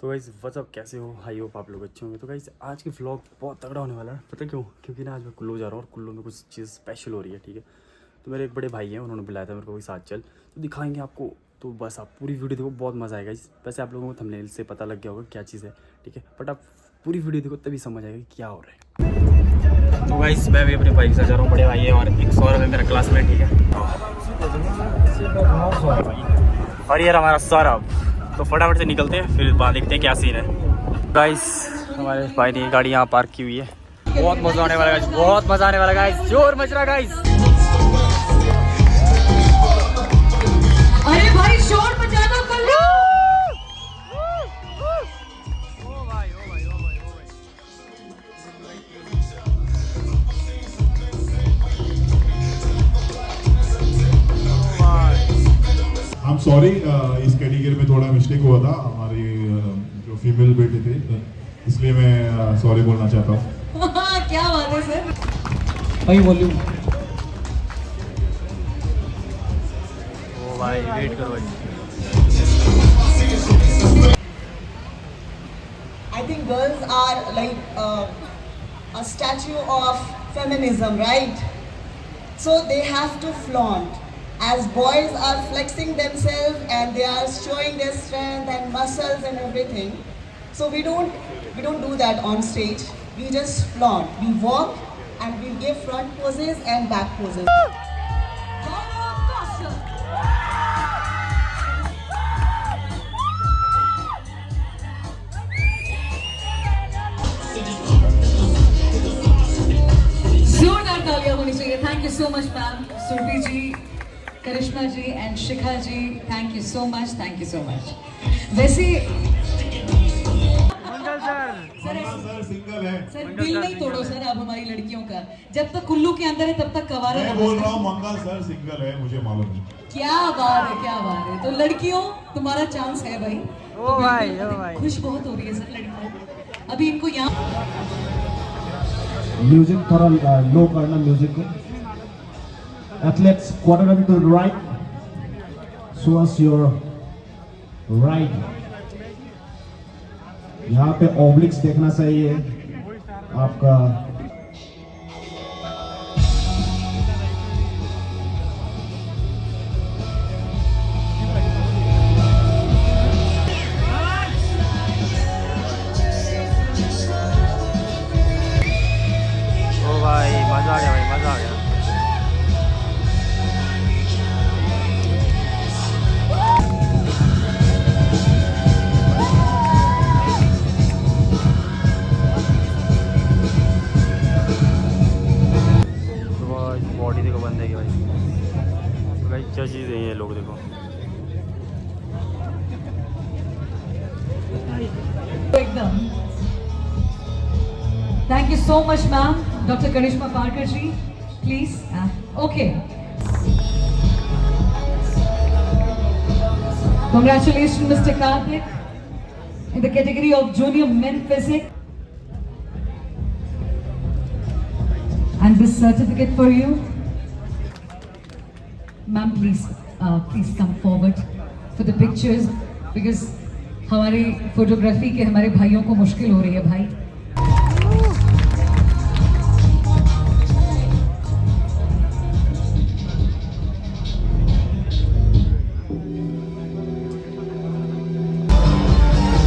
तो guys what's up कैसे हो? आई होप आप लोग अच्छे होंगे। तो गाइस आज की व्लॉग बहुत तगड़ा होने वाला है। पता क्यों? क्योंकि ना आज मैं कुल्लू जा रहा हूँ और कुल्लू में कुछ चीज़ स्पेशल हो रही है। ठीक है, तो मेरे एक बड़े भाई हैं, उन्होंने बुलाया था मेरे को भी साथ चल, तो दिखाएंगे आपको। तो बस आप पूरी वीडियो देखो, बहुत मज़ा आएगा। इस वैसे आप लोगों को थंबनेल से पता लग गया होगा क्या चीज़ है, ठीक है, बट आप पूरी वीडियो देखो तभी समझ आएगा कि क्या हो रहा है। तो गाइस मैं भी अपने बाइक से जा रहा हूँ, बड़े भाई है और एक सौरभ है मेरा क्लासमेट, ठीक है, और ये हमारा सौरभ। तो फटाफट से निकलते हैं, फिर बाहर देखते हैं क्या सीन है। गाइस हमारे भाई ने गाड़ी यहाँ पार्क की हुई है। बहुत मजा आने वाला है गाइस, बहुत मजा आने वाला है गाइस, जोर मच रहा है गाइस। अरे भाई शोर मचा दो कुल्लू। I'm sorry, इस कैटेगरी में थोड़ा मिस्टेक हुआ था। हमारी जो फीमेल बेटे थे, इसलिए मैं सॉरी बोलना चाहता हूँ। क्या बात है सर। भाई वॉल्यूम। ओ भाई वेट करो भाई। I think girls are like a statue of feminism, right? So they have to flaunt. As boys are flexing themselves and they are showing their strength and muscles and everything. So we don't do that on stage. We just flaunt. We walk and we give front poses and back poses. जोरदार तालियां होनी चाहिए। Thank you so much ma'am, Surabhi ji, Karishma ji and Shikha ji, thank you so much, thank you so much. वैसे sir single है। Sir दिल नहीं तोड़ो sir आप हमारी लड़कियों का। जब तक कुल्लू के अंदर है तब तक कवारा। मैं बोल रहा हूँ मंगल सर सिंगल है, मुझे मालूम है। क्या बात है, क्या बात है। तो लड़कियों तुम्हारा चांस है भाई। ओ भाई खुश बहुत हो रही है सर लड़कियों। अभी इनको यहाँ म्यूजिक थोड़ा लो करना म्यूजिक को। Athletes quadrant to the right, towards your right। यहाँ पे ओब्लिक्स देखना चाहिए आपका। ओ भाई मजा आ गया भाई, मजा आ गया। बॉडी देखो बंदे की भाई, तो भाई क्या चीज़ है ये, लोग देखो। एकदम। Thank you so much ma'am. Doctor Karishma Parkar ji please. Okay, congratulations Mr. Karthik in the category of junior men physics, and this certificate for you ma'am. Please come forward for the pictures because हमारी photography के हमारे भाइयों को मुश्किल हो रही है भाई।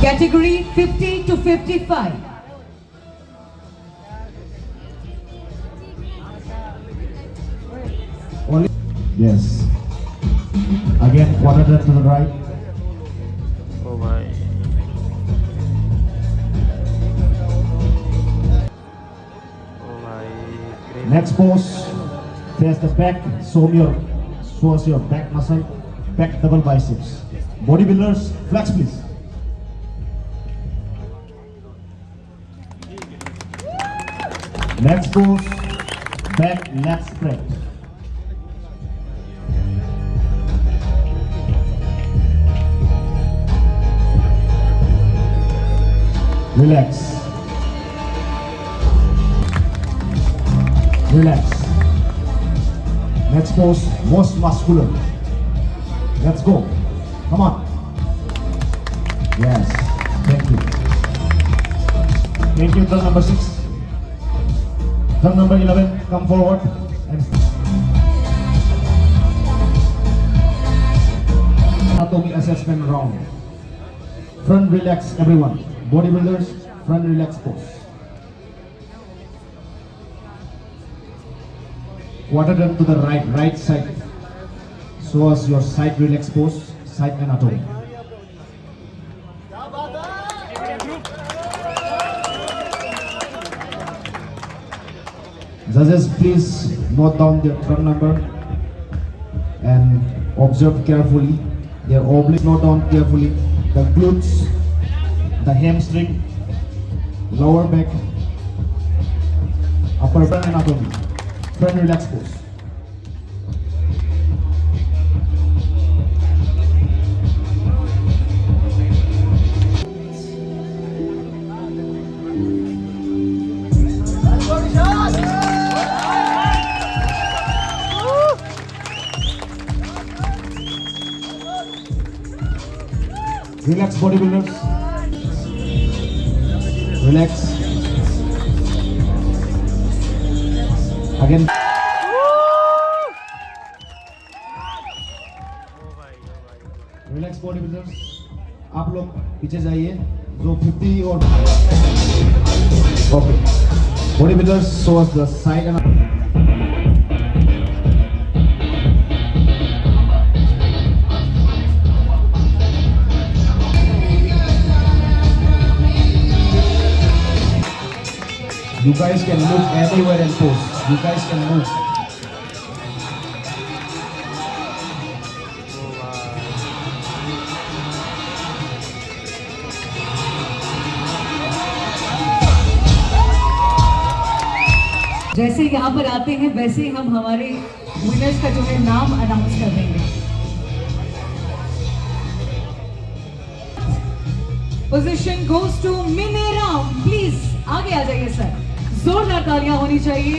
Category 50 to 55. Only yes. Again quadrant to the right। ओ भाई ओ भाई Next pose, face the back, shows your back muscle, back double biceps। Bodybuilders, flex please। Next pose, back leg spread। Relax, relax। Next pose, most muscular। Let's go, come on। Yes, thank you। Thank you, turn number 6. Turn number 11, come forward. And anatomy assessment round. Front relax, everyone. Bodybuilders, front relax pose. Quarter turn to the right side. Show us your side relax pose, side anatomy. Judges, please note down their turn number and observe carefully. Their obliques, note down carefully. The glutes, the hamstring, lower back, upper back anatomy. Front relax pose. Relax, bodybuilders. Relax. Again. Relax, bodybuilders. आप लोग पीछे जाइए जो 50 और okay bodybuilders show us the side and you guys can move anywhere and pose. You guys can move. जैसे यहाँ पर आते हैं वैसे ही हम हमारे विनर्स का जो है नाम अनाउंस कर देंगे। Position goes to Mineram, please आगे आ जाइए सर, जोरदार तालियां होनी चाहिए।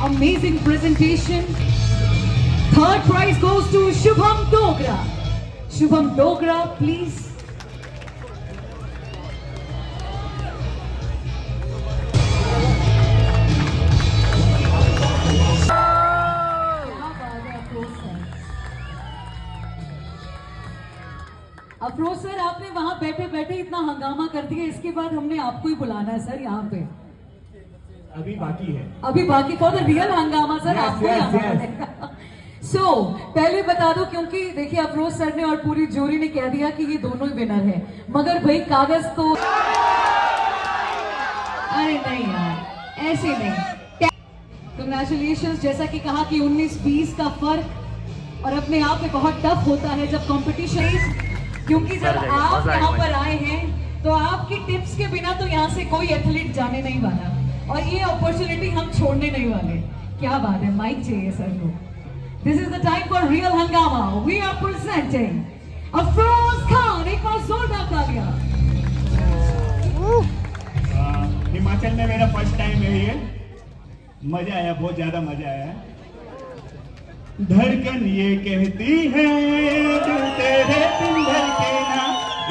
Amazing presentation. Third prize goes to Shubham Dogra. Shubham Dogra please. Afroz sir, आपने वहां बैठे बैठे इतना हंगामा कर दिया, इसके बाद हमने आपको ही बुलाना है सर यहाँ पे। अभी बाकी है। अभी बाकी फॉर द रियल हंगामा सर, आपको ही आना पड़ेगा। सो पहले बता दो, क्योंकि देखिए अफरोज सर ने और पूरी जूरी ने कह दिया कि ये दोनों ही विनर है, मगर भाई कागज तो अरे नहीं यार, ऐसे नहीं। कंग्रेचुलेशन। जैसा कि कहा कि 19-20 का फर्क और अपने आप में बहुत टफ होता है जब कंपटीशन, क्योंकि जब आप यहाँ पर आए हैं तो आपकी टिप्स के बिना तो यहाँ से कोई एथलीट जाने नहीं वाला, और ये अपॉर्चुनिटी हम छोड़ने नहीं वाले। क्या बात है, माइक चाहिए सर को। This is the time for real हंगामा। We are presenting Afroz Khan. एक बार जोरदार तालियां। हिमाचल में मेरा फर्स्ट टाइम है ये, मजा आया, बहुत ज्यादा मजा आया। धड़कन ये कहती है दिल तेरे दिल धड़के ना,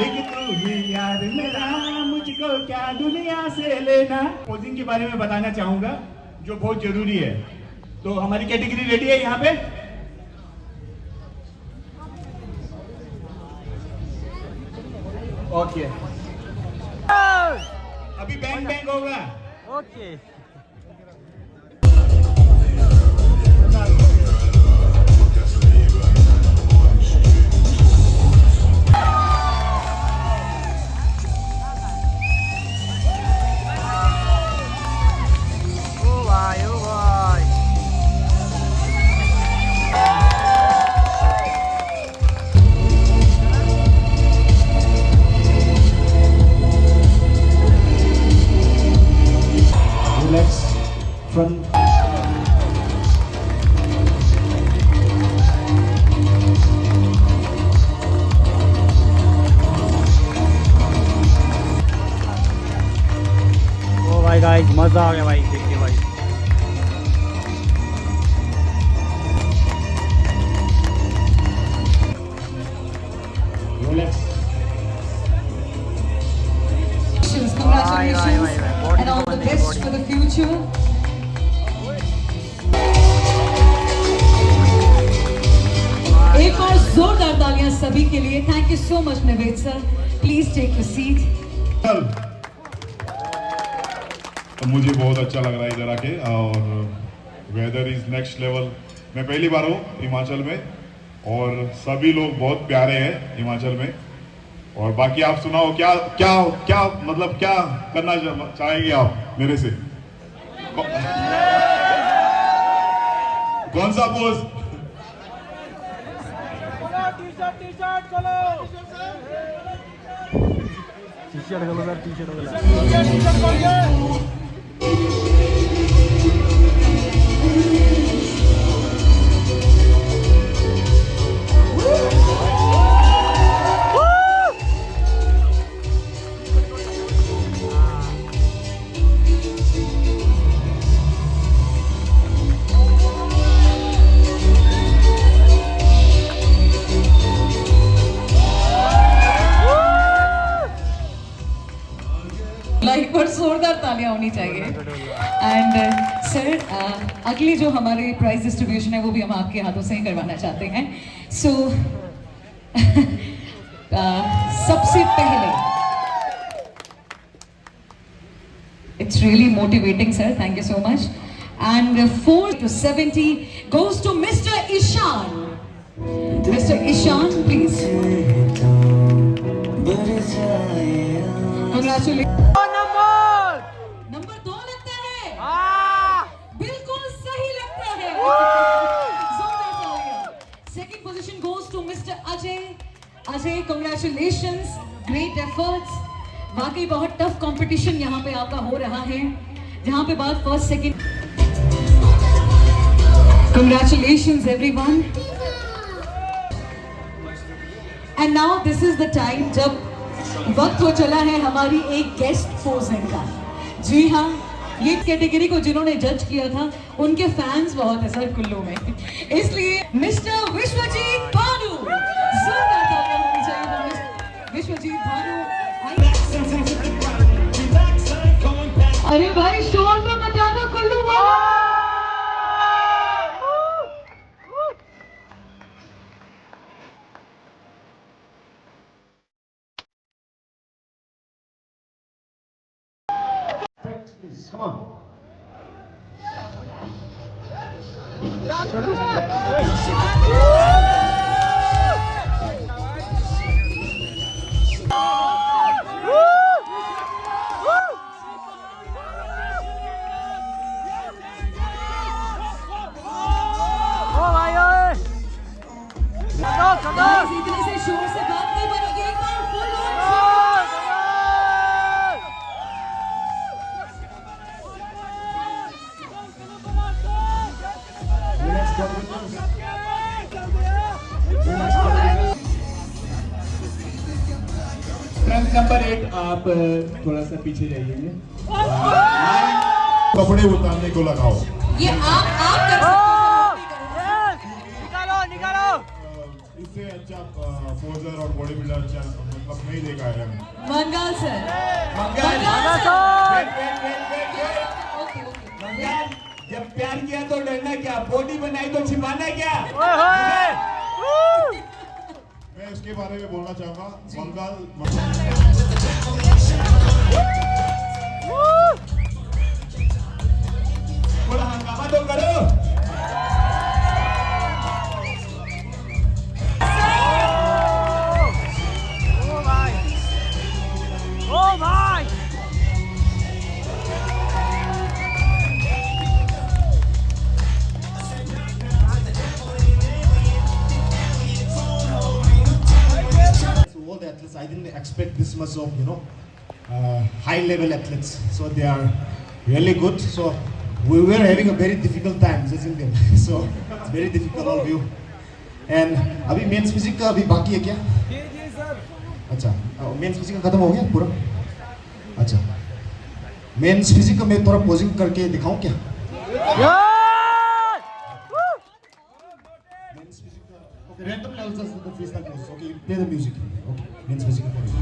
एक तू ही यार मेरा, मुझको क्या दुनिया से लेना। पोजिंग के बारे में बताना चाहूंगा जो बहुत जरूरी है। तो हमारी कैटेगरी रेडी है यहाँ पे। ओके, अभी बैंग बैंग होगा। Okay Relax. Front. ओ भाई गाइस, मजा आ गया भाई, देखिए भाई। Relax. Congratulations. and all the best for the future. एक और जोरदार तालियां सभी के लिए. Thank you so much, Nived sir. Please take your seat. तो मुझे बहुत अच्छा लग रहा है इधर आके, और वेदर इज नेक्स्ट लेवल. मैं पहली बार हूँ हिमाचल में, और सभी लोग बहुत प्यारे हैं हिमाचल में. और बाकी आप सुनाओ, क्या क्या क्या मतलब क्या करना चाहेंगे आप मेरे से? कौन सा पोज? लाइक पर जोरदार तालियां होनी चाहिए. एंड सर, अगली जो हमारी प्राइज डिस्ट्रीब्यूशन है वो भी हम आपके हाथों से ही करवाना चाहते हैं. सो सबसे पहले, it's really motivating sir, thank you so much. And 4 to 70 goes to Mr. Ishan. Mr. Ishan, please. Congratulations. Number 2 लगता है. बिल्कुल सही लगता है. Second position goes to mister Ajay. Ajay, congratulations, great efforts. वाकई बहुत टफ कंपटीशन यहाँ पे आपका हो रहा है, जहाँ पे बात first second. Congratulations everyone. And now this is the time जब वक्त हो चला है हमारी एक गेस्ट पोजिंग का. जी हाँ, ये कैटेगरी को जिन्होंने जज किया था उनके फैंस बहुत है सर कुल्लू में, इसलिए मिस्टर विश्वजीत भानु. जोरदार तालियां होनी चाहिए विश्वजीत भानु. अरे भाई, शोर में मचाना कुल्लू वाला. Come on. इतने से शोर से बात नहीं बनेगी. एक बार फुल ऑन. फ्रंट नंबर 8, आप थोड़ा सा पीछे जाइए. कपड़े उतारने को लगाओ. ये आप कर सकते हो. इससे अच्छा पोजर और बॉडी बिल्डर अच्छा मतलब नहीं देखा है हमने. मंगल सर. जब प्यार किया तो डरना क्या, बॉडी बनाई तो छिपाना क्या. मैं उसके बारे में बोलना चाहूँगा. बंगाल थोड़ा हंगामा तो करो. All the athletes, I didn't expect this much of, high level athletes. So they are really good. So we were having a very difficult time judging them. So it's very difficult, all of you. And अभी men's physique का अभी बाकी है क्या? अच्छा, men's physique खत्म हो गया पूरा? अच्छा, मेंस फिजिक का मैं थोड़ा पोजिंग करके दिखाऊं क्या? Okay, random levels of the freestyle poses. Okay, play the music. Okay, men's physical poses.